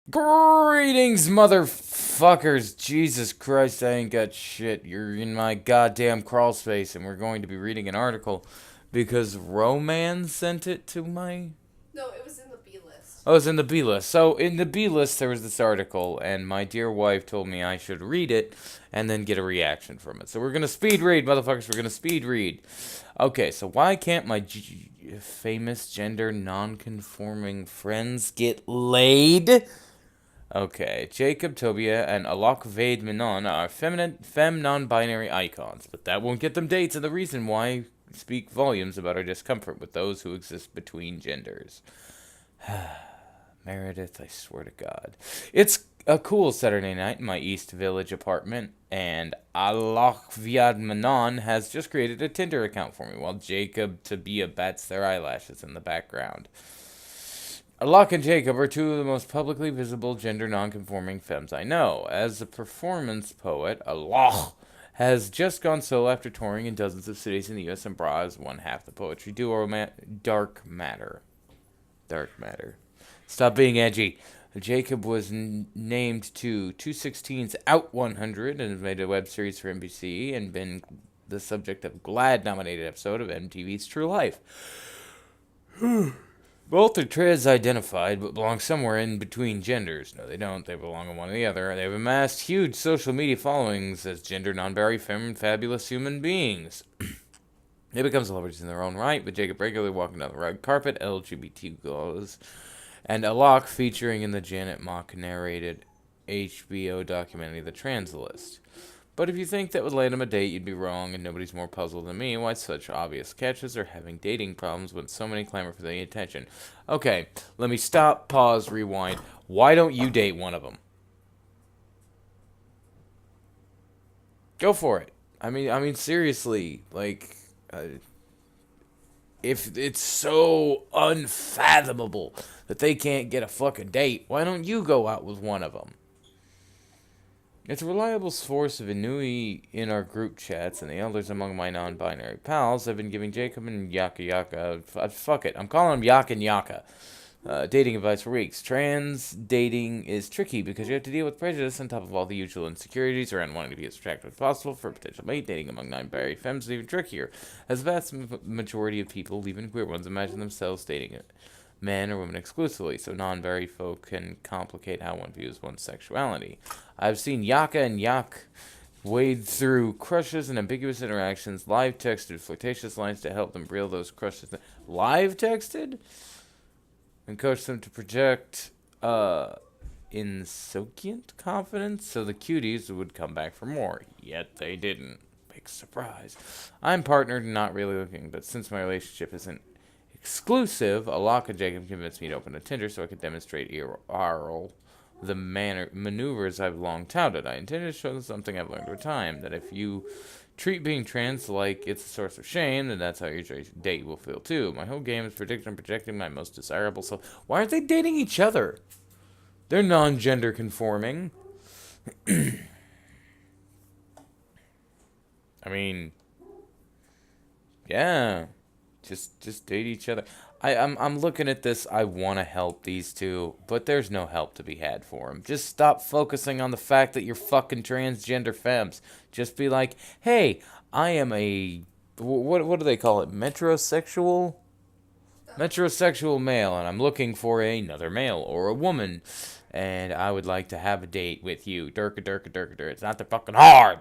Greetings, motherfuckers. Jesus Christ, I ain't got shit. You're in my goddamn crawl space, and we're going to be reading an article because Roman sent it to my. No, it was in the B list. Oh, it's in the B list. So, in the B list, there was this article, and my dear wife told me I should read it and then get a reaction from it. So, we're gonna speed read, motherfuckers. We're gonna speed read. Okay, so why can't my famous gender non-conforming friends get laid? Okay, Jacob, Tobia, and Alok Vade Menon are femme non-binary icons, but that won't get them dates, and the reason why speak volumes about our discomfort with those who exist between genders. Meredith, I swear to God. It's a cool Saturday night in my East Village apartment, and Alok Viad Menon has just created a Tinder account for me, while Jacob Tabia bats their eyelashes in the background. Alok and Jacob are two of the most publicly visible gender non-conforming femmes I know. As a performance poet, Alok has just gone solo after touring in dozens of cities in the U.S. and brought as one half the poetry duo Dark Matter. Dark Matter. Stop being edgy. Jacob was named to 216's Out 100 and has made a web series for NBC and been the subject of a GLAAD-nominated episode of MTV's True Life. Both are trans-identified, but belong somewhere in between genders. No, they don't. They belong on one or the other. They have amassed huge social media followings as gender non-binary, femme, fabulous human beings. They become celebrities in their own right, with Jacob regularly walking down the red carpet, LGBT goes, and Alok featuring in the Janet Mock narrated HBO documentary The Trans List. But if you think that would land him a date, you'd be wrong, and nobody's more puzzled than me why such obvious catches are having dating problems when so many clamor for the attention. Okay, let me stop, pause, rewind. Why don't you date one of them? Go for it. I mean, seriously, like, if it's so unfathomable that they can't get a fucking date, why don't you go out with one of them? It's a reliable source of ennui in our group chats, and the elders among my non-binary pals have been giving Jacob and Yaka, fuck it, I'm calling him Yak and Yaka, dating advice for weeks. Trans dating is tricky because you have to deal with prejudice on top of all the usual insecurities around wanting to be as attractive as possible for a potential mate. Dating among non-binary femmes is even trickier, as the vast majority of people, even queer ones, imagine themselves dating men or women exclusively, so non-binary folk can complicate how one views one's sexuality. I've seen Yaka and Yak wade through crushes and ambiguous interactions, live texted flirtatious lines to help them reel those crushes. Live texted? And coach them to project insouciant confidence so the cuties would come back for more. Yet they didn't. Big surprise. I'm partnered and not really looking, but since my relationship isn't exclusive, Alok and Jacob convinced me to open a Tinder so I could demonstrate the maneuvers I've long touted. I intended to show them something I've learned over time, that if you treat being trans like it's a source of shame, then that's how your date will feel too. My whole game is predicting and projecting my most desirable self. Why aren't they dating each other? They're non-gender conforming. I mean, yeah. Just date each other. I'm looking at this. I want to help these two, but there's no help to be had for them. Just stop focusing on the fact that you're fucking transgender femmes. Just be like, hey, I am a what do they call it? Metrosexual? Metrosexual male, and I'm looking for another male or a woman, and I would like to have a date with you. Durka durka durka durka. It's not that fucking hard.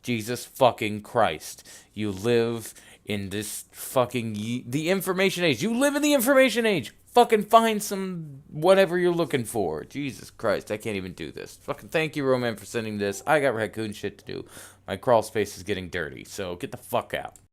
Jesus fucking Christ. You live in this fucking the information age. You live in the information age. Fucking find some whatever you're looking for. Jesus Christ, I can't even do this. Fucking thank you, Roman, for sending this. I got raccoon shit to do. My crawl space is getting dirty, so get the fuck out.